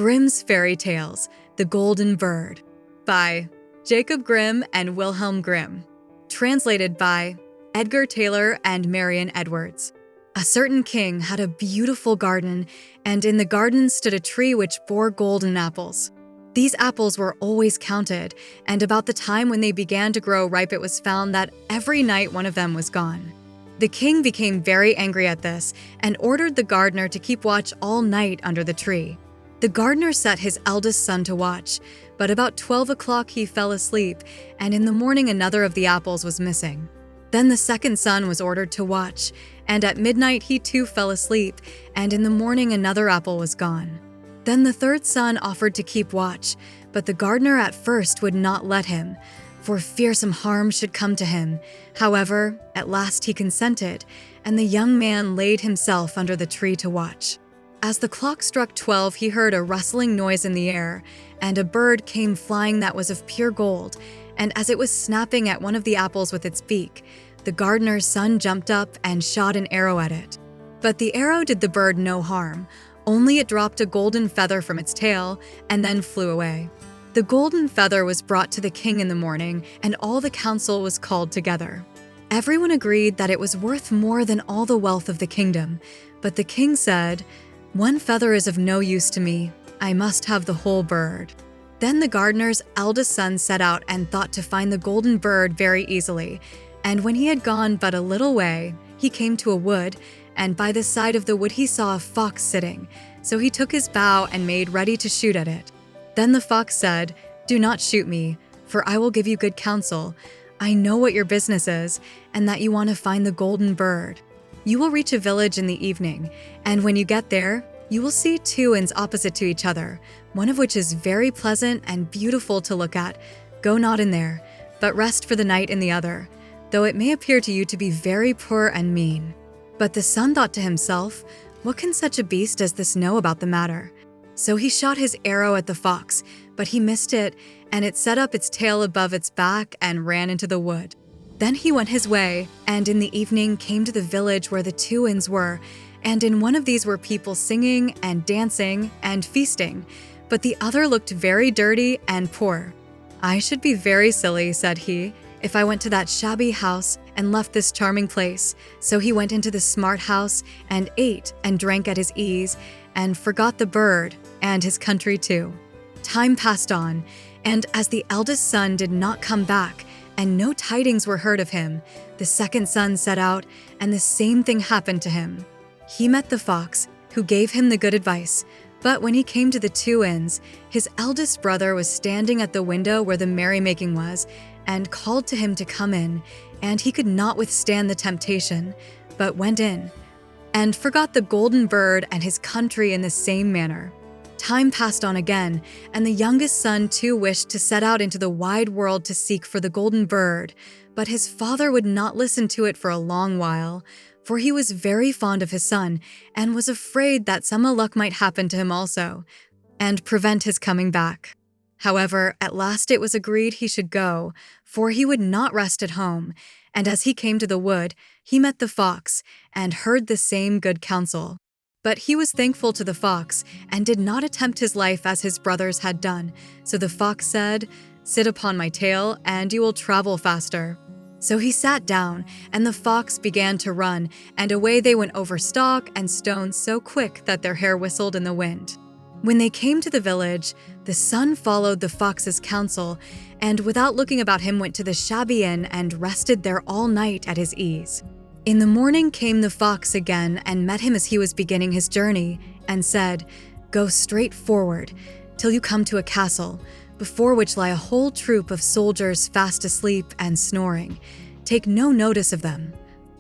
Grimm's Fairy Tales, The Golden Bird, by Jacob Grimm and Wilhelm Grimm. Translated by Edgar Taylor and Marion Edwards. A certain king had a beautiful garden, and in the garden stood a tree which bore golden apples. These apples were always counted, and about the time when they began to grow ripe, it was found that every night one of them was gone. The king became very angry at this and ordered the gardener to keep watch all night under the tree. The gardener set his eldest son to watch, but about 12 o'clock he fell asleep, and in the morning another of the apples was missing. Then the second son was ordered to watch, and at midnight he too fell asleep, and in the morning another apple was gone. Then the third son offered to keep watch, but the gardener at first would not let him, for fear some harm should come to him. However, at last he consented, and the young man laid himself under the tree to watch. As the clock struck 12, he heard a rustling noise in the air, and a bird came flying that was of pure gold, and as it was snapping at one of the apples with its beak, the gardener's son jumped up and shot an arrow at it. But the arrow did the bird no harm, only it dropped a golden feather from its tail and then flew away. The golden feather was brought to the king in the morning, and all the council was called together. Everyone agreed that it was worth more than all the wealth of the kingdom, but the king said, "One feather is of no use to me. I must have the whole bird." Then the gardener's eldest son set out and thought to find the golden bird very easily. And when he had gone but a little way, he came to a wood, and by the side of the wood he saw a fox sitting. So he took his bow and made ready to shoot at it. Then the fox said, "Do not shoot me, for I will give you good counsel. I know what your business is, and that you want to find the golden bird. You will reach a village in the evening, and when you get there, you will see two inns opposite to each other, one of which is very pleasant and beautiful to look at. Go not in there, but rest for the night in the other, though it may appear to you to be very poor and mean." But the son thought to himself, "What can such a beast as this know about the matter?" So he shot his arrow at the fox, but he missed it, and it set up its tail above its back and ran into the wood. Then he went his way, and in the evening came to the village where the two inns were, and in one of these were people singing and dancing and feasting, but the other looked very dirty and poor. "I should be very silly," said he, "if I went to that shabby house and left this charming place." So he went into the smart house and ate and drank at his ease, and forgot the bird and his country too. Time passed on, and as the eldest son did not come back, and no tidings were heard of him, the second son set out, and the same thing happened to him. He met the fox, who gave him the good advice, but when he came to the two inns, his eldest brother was standing at the window where the merrymaking was, and called to him to come in, and he could not withstand the temptation, but went in, and forgot the golden bird and his country in the same manner. Time passed on again, and the youngest son too wished to set out into the wide world to seek for the golden bird, but his father would not listen to it for a long while, for he was very fond of his son, and was afraid that some ill luck might happen to him also, and prevent his coming back. However, at last it was agreed he should go, for he would not rest at home, and as he came to the wood, he met the fox, and heard the same good counsel. But he was thankful to the fox, and did not attempt his life as his brothers had done. So the fox said, "Sit upon my tail, and you will travel faster." So he sat down, and the fox began to run, and away they went over stock and stone so quick that their hair whistled in the wind. When they came to the village, the son followed the fox's counsel, and without looking about him went to the shabby inn and rested there all night at his ease. In the morning came the fox again and met him as he was beginning his journey, and said, "Go straight forward till you come to a castle, before which lie a whole troop of soldiers fast asleep and snoring. Take no notice of them,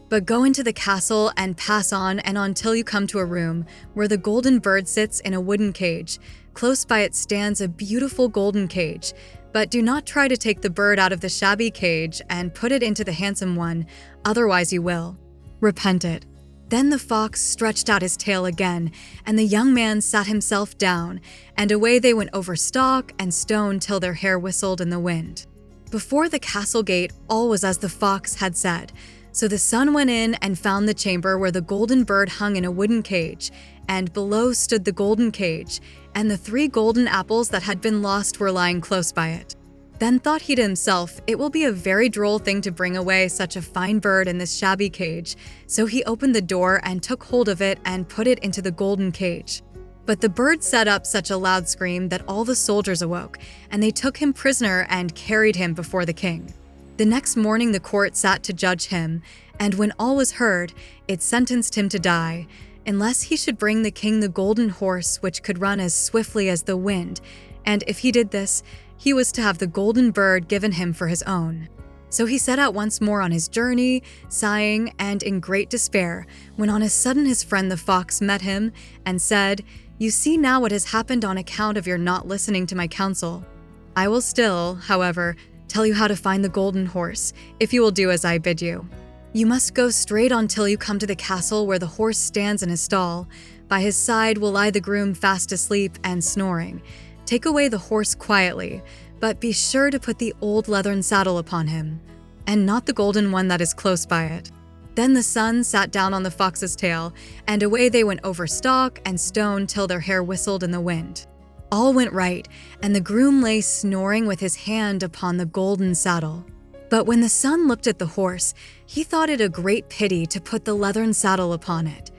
but go into the castle and pass on and until you come to a room where the golden bird sits in a wooden cage. Close by it stands a beautiful golden cage, but do not try to take the bird out of the shabby cage and put it into the handsome one, otherwise you will repent it." Then the fox stretched out his tail again, and the young man sat himself down, and away they went over stock and stone till their hair whistled in the wind. Before the castle gate all was as the fox had said, So the son went in and found the chamber where the golden bird hung in a wooden cage, and below stood the golden cage, and the 3 golden apples that had been lost were lying close by it. Then thought he to himself, it will be a very droll thing to bring away such a fine bird in this shabby cage. So he opened the door and took hold of it and put it into the golden cage. But the bird set up such a loud scream that all the soldiers awoke, and they took him prisoner and carried him before the king. The next morning the court sat to judge him, and when all was heard, it sentenced him to die, unless he should bring the king the golden horse which could run as swiftly as the wind, and if he did this, he was to have the golden bird given him for his own. So he set out once more on his journey, sighing and in great despair, when on a sudden his friend the fox met him and said, "You see now what has happened on account of your not listening to my counsel. I will still, however, tell you how to find the golden horse, if you will do as I bid you. You must go straight on till you come to the castle where the horse stands in his stall. By his side will lie the groom fast asleep and snoring. Take away the horse quietly, but be sure to put the old leathern saddle upon him, and not the golden one that is close by it." Then the son sat down on the fox's tail, and away they went over stock and stone till their hair whistled in the wind. All went right, and the groom lay snoring with his hand upon the golden saddle. But when the son looked at the horse, he thought it a great pity to put the leathern saddle upon it.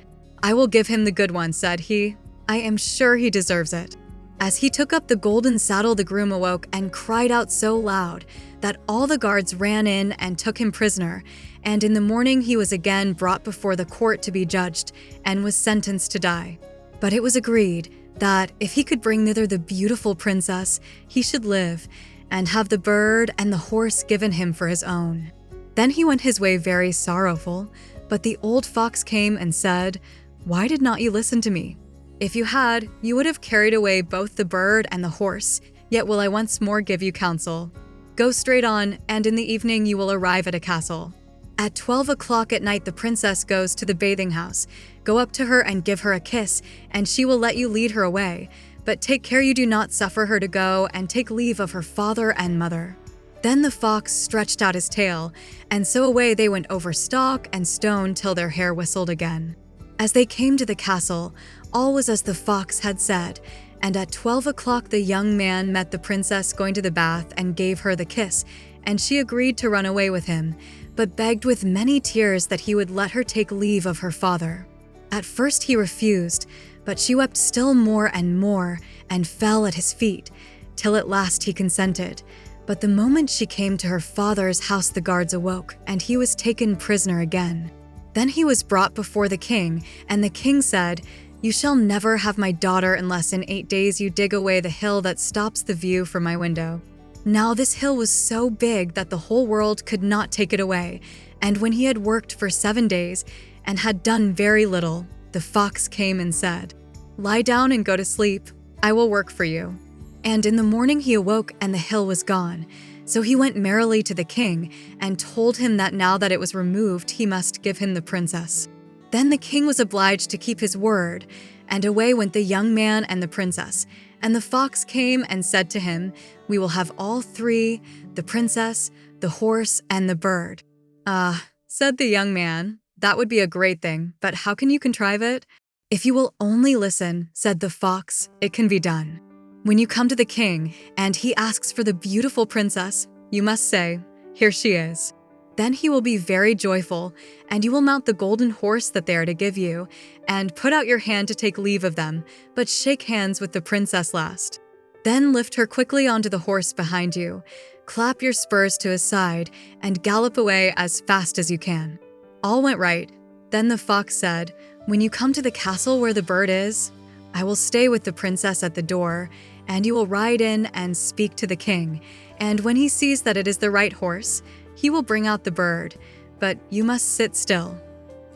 "I will give him the good one," said he. "I am sure he deserves it." As he took up the golden saddle, the groom awoke and cried out so loud that all the guards ran in and took him prisoner, and in the morning he was again brought before the court to be judged and was sentenced to die. But it was agreed that if he could bring thither the beautiful princess, he should live, and have the bird and the horse given him for his own. Then he went his way very sorrowful, but the old fox came and said, "Why did not you listen to me? If you had, you would have carried away both the bird and the horse, yet will I once more give you counsel. Go straight on, and in the evening you will arrive at a castle. At 12 o'clock at night the princess goes to the bathing house. Go up to her and give her a kiss, and she will let you lead her away. But take care you do not suffer her to go, and take leave of her father and mother." Then the fox stretched out his tail, and so away they went over stock and stone till their hair whistled again. As they came to the castle, all was as the fox had said, and at 12 o'clock the young man met the princess going to the bath and gave her the kiss, and she agreed to run away with him, but begged with many tears that he would let her take leave of her father. At first he refused, but she wept still more and fell at his feet, till at last he consented. But the moment she came to her father's house the guards awoke, and he was taken prisoner again. Then he was brought before the king, and the king said, "You shall never have my daughter unless in 8 days you dig away the hill that stops the view from my window." Now this hill was so big that the whole world could not take it away, and when he had worked for 7 days, and had done very little, the fox came and said, "Lie down and go to sleep. I will work for you." And in the morning he awoke, and the hill was gone. So he went merrily to the king, and told him that now that it was removed, he must give him the princess. Then the king was obliged to keep his word, and away went the young man and the princess. And the fox came and said to him, "We will have all 3, the princess, the horse, and the bird." "Ah," said the young man, "that would be a great thing, but how can you contrive it?" "If you will only listen," said the fox, "it can be done. When you come to the king, and he asks for the beautiful princess, you must say, 'Here she is.' Then he will be very joyful, and you will mount the golden horse that they are to give you, and put out your hand to take leave of them, but shake hands with the princess last. Then lift her quickly onto the horse behind you, clap your spurs to his side, and gallop away as fast as you can." All went right. Then the fox said, "When you come to the castle where the bird is, I will stay with the princess at the door, and you will ride in and speak to the king, and when he sees that it is the right horse, he will bring out the bird, but you must sit still,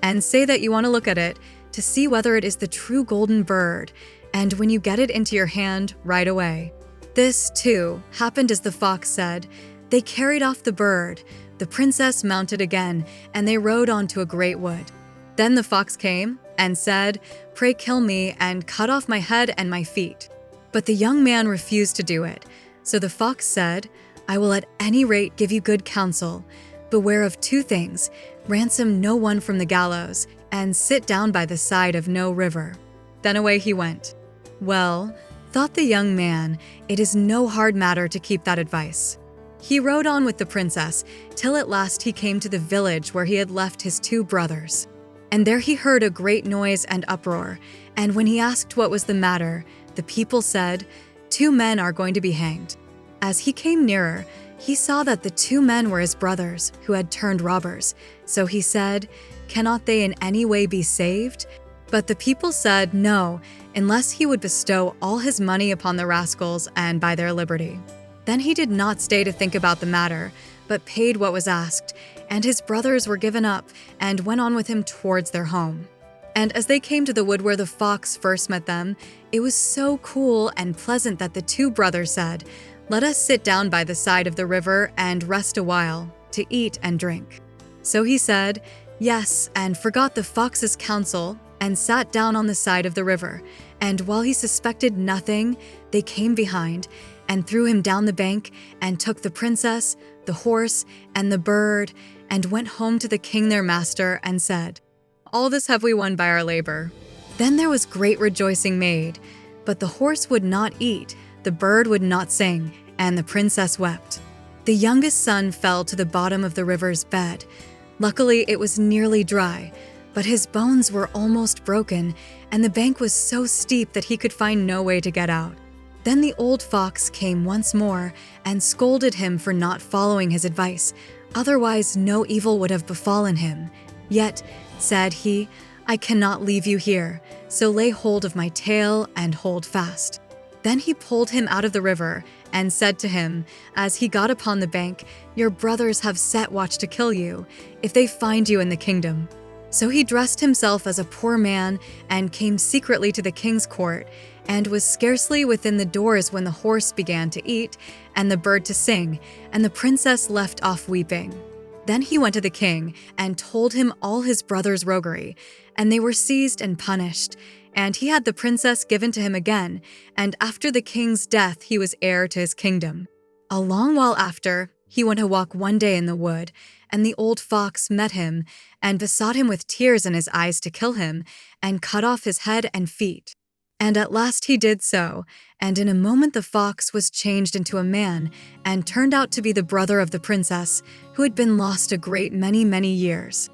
and say that you want to look at it to see whether it is the true golden bird, and when you get it into your hand, ride away." This, too, happened as the fox said. They carried off the bird, the princess mounted again, and they rode on to a great wood. Then the fox came and said, "Pray kill me and cut off my head and my feet." But the young man refused to do it. So the fox said, "I will at any rate give you good counsel. beware of two things: ransom no one from the gallows, and sit down by the side of no river." Then away he went. Well, thought the young man, it is no hard matter to keep that advice. He rode on with the princess, till at last he came to the village where he had left his two brothers. And there he heard a great noise and uproar, and when he asked what was the matter, the people said, "Two men are going to be hanged." As he came nearer, he saw that the two men were his brothers, who had turned robbers. So he said, "Cannot they in any way be saved?" But the people said no, unless he would bestow all his money upon the rascals and buy their liberty. Then he did not stay to think about the matter, but paid what was asked, and his brothers were given up and went on with him towards their home. And as they came to the wood where the fox first met them, it was so cool and pleasant that the two brothers said, "Let us sit down by the side of the river and rest a while, to eat and drink." So he said, "Yes," and forgot the fox's counsel, and sat down on the side of the river. And while he suspected nothing, they came behind and threw him down the bank and took the princess, the horse, and the bird, and went home to the king their master and said, "All this have we won by our labor." Then there was great rejoicing made, but the horse would not eat, the bird would not sing, and the princess wept. The youngest son fell to the bottom of the river's bed. Luckily, it was nearly dry, but his bones were almost broken, and the bank was so steep that he could find no way to get out. Then the old fox came once more and scolded him for not following his advice, otherwise no evil would have befallen him. "Yet," said he, "I cannot leave you here, so lay hold of my tail and hold fast." Then he pulled him out of the river and said to him, as he got upon the bank, "Your brothers have set watch to kill you, if they find you in the kingdom." So he dressed himself as a poor man and came secretly to the king's court, and was scarcely within the doors when the horse began to eat and the bird to sing, and the princess left off weeping. Then he went to the king and told him all his brother's roguery, and they were seized and punished, and he had the princess given to him again, and after the king's death he was heir to his kingdom. A long while after, he went a walk one day in the wood, and the old fox met him, and besought him with tears in his eyes to kill him, and cut off his head and feet. And at last he did so, and in a moment the fox was changed into a man, and turned out to be the brother of the princess, who had been lost a great many years.